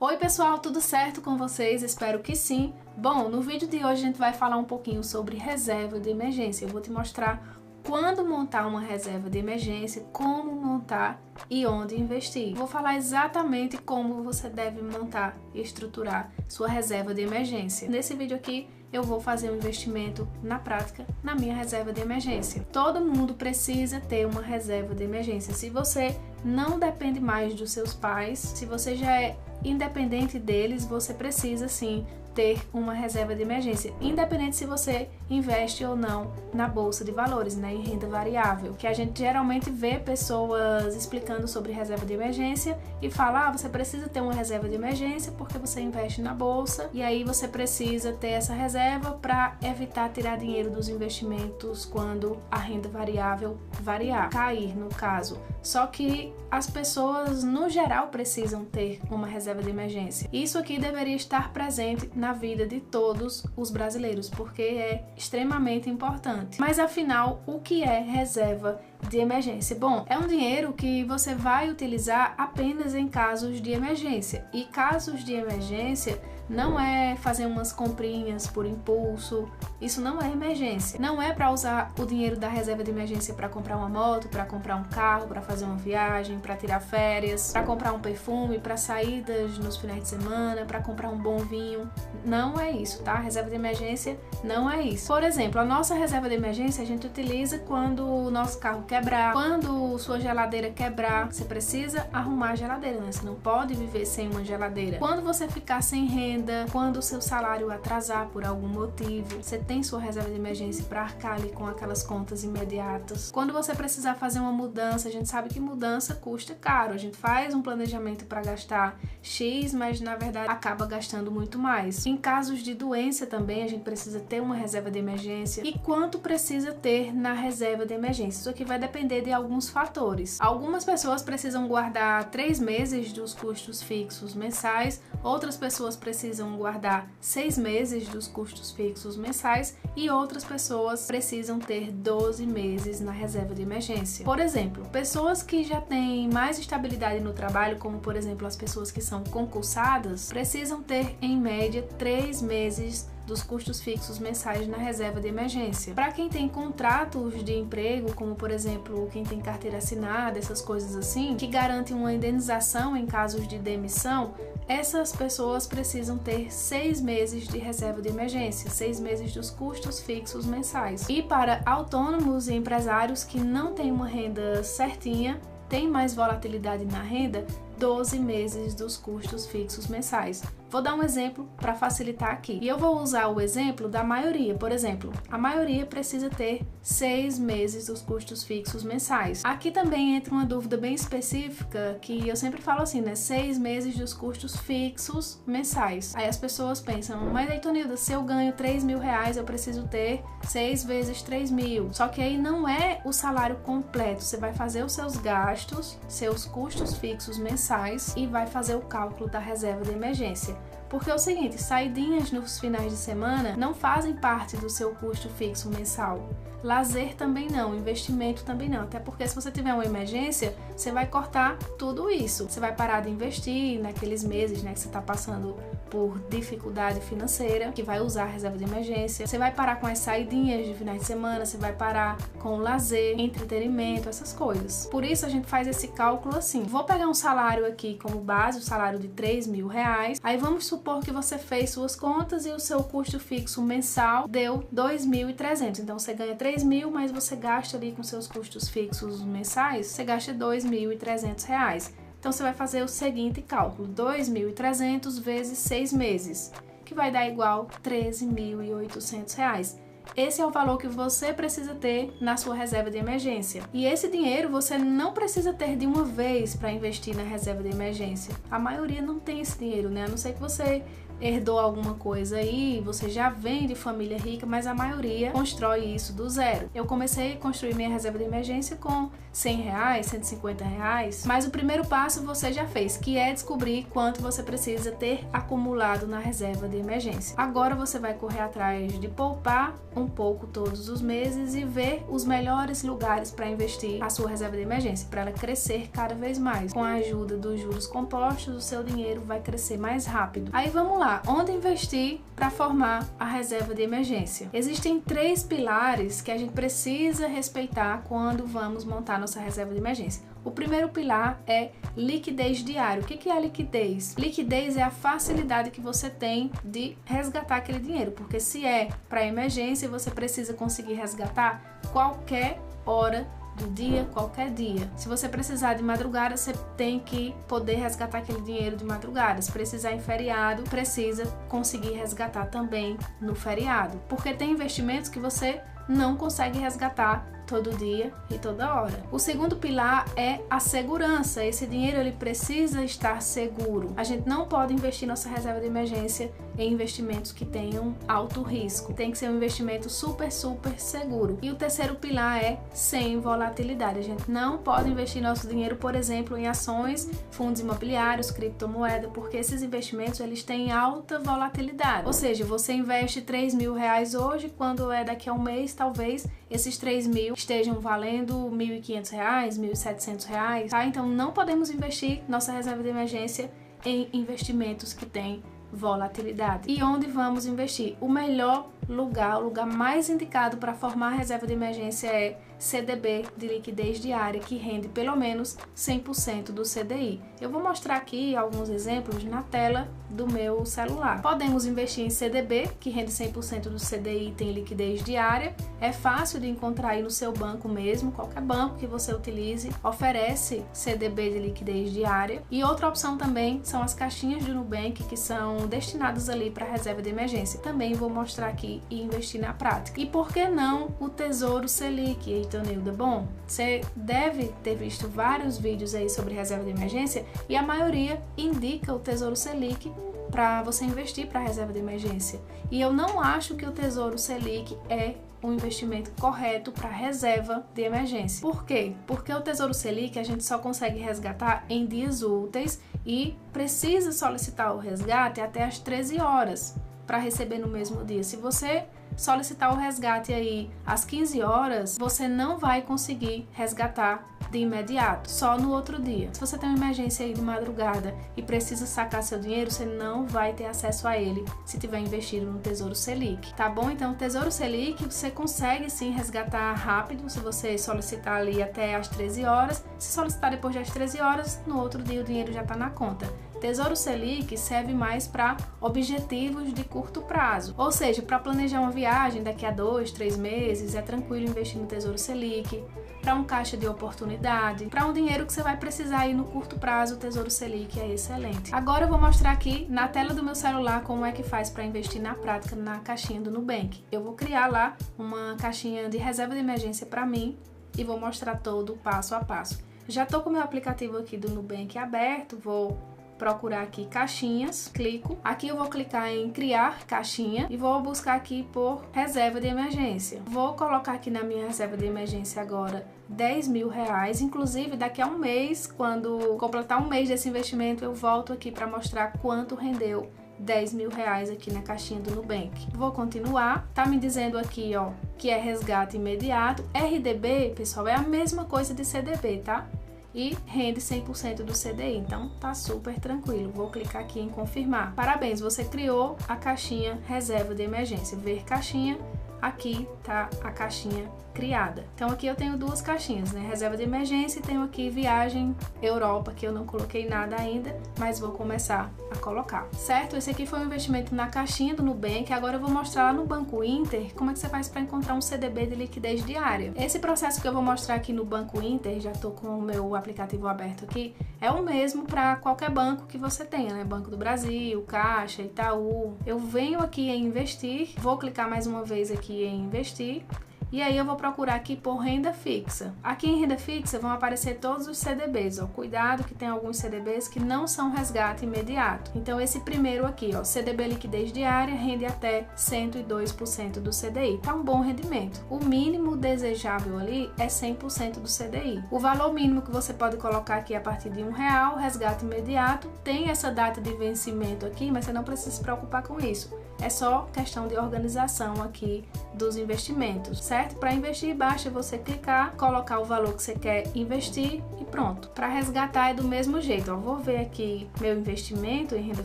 Oi pessoal, tudo certo com vocês? Espero que sim. Bom, no vídeo de hoje a gente vai falar um pouquinho sobre reserva de emergência. Eu vou te mostrar quando montar uma reserva de emergência, como montar e onde investir. Vou falar exatamente como você deve montar e estruturar sua reserva de emergência. Nesse vídeo aqui eu vou fazer um investimento na prática na minha reserva de emergência. Todo mundo precisa ter uma reserva de emergência. Se você não depende mais dos seus pais, se você já é independente deles, você precisa sim ter uma reserva de emergência, independente se você investe ou não na bolsa de valores, né, em renda variável, que a gente geralmente vê pessoas explicando sobre reserva de emergência e fala, você precisa ter uma reserva de emergência porque você investe na bolsa e aí você precisa ter essa reserva para evitar tirar dinheiro dos investimentos quando a renda variável variar, cair no caso. Só que as pessoas no geral precisam ter uma reserva de emergência. Isso aqui deveria estar presente na vida de todos os brasileiros, porque é extremamente importante. Mas afinal, o que é reserva de emergência? Bom, é um dinheiro que você vai utilizar apenas em casos de emergência. E casos de emergência não é fazer umas comprinhas por impulso, isso não é emergência. Não é para usar o dinheiro da reserva de emergência para comprar uma moto, para comprar um carro, para fazer uma viagem, para tirar férias, para comprar um perfume, para saídas nos finais de semana, para comprar um bom vinho. Não é isso, tá? Reserva de emergência não é isso. Por exemplo, a nossa reserva de emergência a gente utiliza quando o nosso carro quebrar, quando sua geladeira quebrar, você precisa arrumar a geladeira, né? Você não pode viver sem uma geladeira. Quando você ficar sem renda, quando o seu salário atrasar por algum motivo, você tem sua reserva de emergência para arcar ali com aquelas contas imediatas. Quando você precisar fazer uma mudança, a gente sabe que mudança custa caro. A gente faz um planejamento para gastar X, mas na verdade acaba gastando muito mais. Em casos de doença também, a gente precisa ter uma reserva de emergência. E quanto precisa ter na reserva de emergência? Isso aqui vai depender de alguns fatores. Algumas pessoas precisam guardar 3 meses dos custos fixos mensais, outras pessoas precisam guardar 6 meses dos custos fixos mensais e outras pessoas precisam ter 12 meses na reserva de emergência. Por exemplo, pessoas que já têm mais estabilidade no trabalho, como por exemplo as pessoas que são concursadas, precisam ter em média 3 meses dos custos fixos mensais na reserva de emergência. Para quem tem contratos de emprego, como por exemplo quem tem carteira assinada, essas coisas assim, que garantem uma indenização em casos de demissão, essas pessoas precisam ter 6 meses de reserva de emergência, 6 meses dos custos fixos mensais. E para autônomos e empresários que não têm uma renda certinha, tem mais volatilidade na renda, 12 meses dos custos fixos mensais. Vou dar um exemplo para facilitar aqui. E eu vou usar o exemplo da maioria. Por exemplo, a maioria precisa ter 6 meses dos custos fixos mensais. Aqui também entra uma dúvida bem específica, que eu sempre falo assim, né? 6 meses dos custos fixos mensais. Aí as pessoas pensam, mas aí, Tonilda, se eu ganho 3 mil reais, eu preciso ter 6 vezes 3 mil. Só que aí não é o salário completo. Você vai fazer os seus gastos, seus custos fixos mensais e vai fazer o cálculo da reserva de emergência. Porque é o seguinte, saidinhas nos finais de semana não fazem parte do seu custo fixo mensal. Lazer também não, investimento também não. Até porque se você tiver uma emergência, você vai cortar tudo isso. Você vai parar de investir naqueles meses, né, que você está passando por dificuldade financeira, que vai usar a reserva de emergência. Você vai parar com as saidinhas de finais de semana, você vai parar com o lazer, entretenimento, essas coisas. Por isso a gente faz esse cálculo assim. Vou pegar um salário aqui como base, o salário de 3 mil reais. Aí vamos supor que você fez suas contas e o seu custo fixo mensal deu 2.300. Então você ganha 3 mil, mas você gasta ali com seus custos fixos mensais, você gasta 2.300 reais. Então você vai fazer o seguinte cálculo, 2.300 vezes 6 meses, que vai dar igual 13.800 reais. Esse é o valor que você precisa ter na sua reserva de emergência. E esse dinheiro você não precisa ter de uma vez para investir na reserva de emergência. A maioria não tem esse dinheiro, né? A não ser que você herdou alguma coisa aí, você já vem de família rica, mas a maioria constrói isso do zero. Eu comecei a construir minha reserva de emergência com 100 reais, 150 reais, mas o primeiro passo você já fez, que é descobrir quanto você precisa ter acumulado na reserva de emergência. Agora você vai correr atrás de poupar um pouco todos os meses e ver os melhores lugares para investir a sua reserva de emergência, para ela crescer cada vez mais. Com a ajuda dos juros compostos, o seu dinheiro vai crescer mais rápido. Aí vamos lá, onde investir para formar a reserva de emergência? Existem 3 pilares que a gente precisa respeitar quando vamos montar nossa reserva de emergência. O primeiro pilar é liquidez diária. O que é a liquidez? Liquidez é a facilidade que você tem de resgatar aquele dinheiro, porque se é para emergência, você precisa conseguir resgatar qualquer hora do dia, qualquer dia. Se você precisar de madrugada, você tem que poder resgatar aquele dinheiro de madrugada. Se precisar em feriado, precisa conseguir resgatar também no feriado, porque tem investimentos que você não consegue resgatar todo dia e toda hora. O segundo pilar é a segurança. Esse dinheiro ele precisa estar seguro. A gente não pode investir nossa reserva de emergência em investimentos que tenham alto risco. Tem que ser um investimento super seguro. E o terceiro pilar é sem volatilidade. A gente não pode investir nosso dinheiro, por exemplo, em ações, fundos imobiliários, criptomoeda, porque esses investimentos eles têm alta volatilidade. Ou seja, você investe R$3.000 hoje, quando é daqui a um mês, talvez esses 3.000 estejam valendo R$1.500, R$1.700, tá? Então não podemos investir nossa reserva de emergência em investimentos que têm volatilidade. E onde vamos investir? O melhor lugar, o lugar mais indicado para formar a reserva de emergência é CDB de liquidez diária, que rende pelo menos 100% do CDI. Eu vou mostrar aqui alguns exemplos na tela do meu celular. Podemos investir em CDB, que rende 100% do CDI e tem liquidez diária. É fácil de encontrar aí no seu banco mesmo, qualquer banco que você utilize oferece CDB de liquidez diária. E outra opção também são as caixinhas do Nubank, que são destinadas ali para reserva de emergência. Também vou mostrar aqui e investir na prática. E por que não o Tesouro Selic, Eitonilda? Bom, você deve ter visto vários vídeos aí sobre reserva de emergência e a maioria indica o Tesouro Selic para você investir para reserva de emergência. E eu não acho que o Tesouro Selic é um investimento correto para reserva de emergência. Por quê? Porque o Tesouro Selic a gente só consegue resgatar em dias úteis e precisa solicitar o resgate até às 13 horas para receber no mesmo dia. Se você solicitar o resgate aí às 15 horas, você não vai conseguir resgatar de imediato, só no outro dia. Se você tem uma emergência aí de madrugada e precisa sacar seu dinheiro, você não vai ter acesso a ele se tiver investido no Tesouro Selic, tá bom? Então, o Tesouro Selic você consegue sim resgatar rápido se você solicitar ali até às 13 horas. Se solicitar depois das 13 horas, no outro dia o dinheiro já está na conta. Tesouro Selic serve mais para objetivos de curto prazo, ou seja, para planejar uma viagem daqui a 2, 3 meses, é tranquilo investir no Tesouro Selic. Para um caixa de oportunidade, para um dinheiro que você vai precisar aí no curto prazo, o Tesouro Selic é excelente. Agora eu vou mostrar aqui na tela do meu celular como é que faz para investir na prática na caixinha do Nubank. Eu vou criar lá uma caixinha de reserva de emergência para mim e vou mostrar todo o passo a passo. Já estou com o meu aplicativo aqui do Nubank aberto, vou procurar aqui caixinhas, clico. Aqui eu vou clicar em criar caixinha e vou buscar aqui por reserva de emergência. Vou colocar aqui na minha reserva de emergência agora R$10.000. Inclusive, daqui a um mês, quando completar um mês desse investimento, eu volto aqui para mostrar quanto rendeu R$10.000 aqui na caixinha do Nubank. Vou continuar. Tá me dizendo aqui, ó, que é resgate imediato. RDB, pessoal, é a mesma coisa de CDB, tá? E rende 100% do CDI, então tá super tranquilo. Vou clicar aqui em confirmar. Parabéns, você criou a caixinha reserva de emergência. Ver caixinha, aqui tá a caixinha criada. Então aqui eu tenho duas caixinhas, né? Reserva de emergência e tenho aqui viagem Europa, que eu não coloquei nada ainda, mas vou começar a colocar, certo? Esse aqui foi um investimento na caixinha do Nubank. Agora eu vou mostrar lá no Banco Inter como é que você faz para encontrar um CDB de liquidez diária. Esse processo que eu vou mostrar aqui no Banco Inter, já tô com o meu aplicativo aberto aqui, é o mesmo para qualquer banco que você tenha, né? Banco do Brasil, Caixa, Itaú. Eu venho aqui em investir, vou clicar mais uma vez aqui em investir E aí eu vou procurar aqui por renda fixa. Aqui em renda fixa vão aparecer todos os CDBs, ó. Cuidado que tem alguns CDBs que não são resgate imediato. Então esse primeiro aqui, ó, CDB liquidez diária, rende até 102% do CDI. Tá um bom rendimento. O mínimo desejável ali é 100% do CDI. O valor mínimo que você pode colocar aqui é a partir de R$1, resgate imediato. Tem essa data de vencimento aqui, mas você não precisa se preocupar com isso. É só questão de organização aqui dos investimentos, certo? Para investir, basta você clicar, colocar o valor que você quer investir e pronto. Para resgatar é do mesmo jeito, ó. Vou ver aqui meu investimento em renda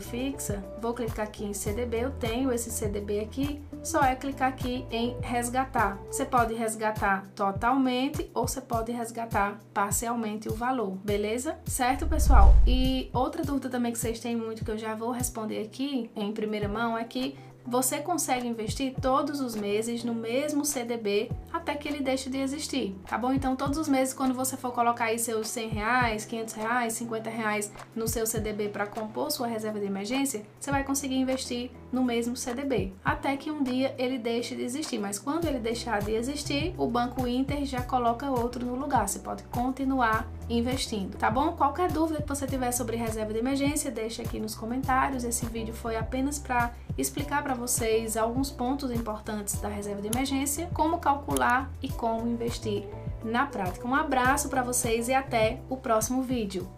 fixa, vou clicar aqui em CDB, eu tenho esse CDB aqui, só é clicar aqui em resgatar. Você pode resgatar totalmente ou você pode resgatar parcialmente o valor, beleza? Certo, pessoal? E outra dúvida também que vocês têm muito, que eu já vou responder aqui em primeira mão, é que você consegue investir todos os meses no mesmo CDB até que ele deixe de existir, tá bom? Então todos os meses, quando você for colocar aí seus R$100, R$500, R$50 no seu CDB para compor sua reserva de emergência, você vai conseguir investir no mesmo CDB, até que um dia ele deixe de existir. Mas quando ele deixar de existir, o Banco Inter já coloca outro no lugar, você pode continuar investindo, tá bom? Qualquer dúvida que você tiver sobre reserva de emergência, deixa aqui nos comentários. Esse vídeo foi apenas para explicar para vocês alguns pontos importantes da reserva de emergência, como calcular e como investir na prática. Um abraço para vocês e até o próximo vídeo.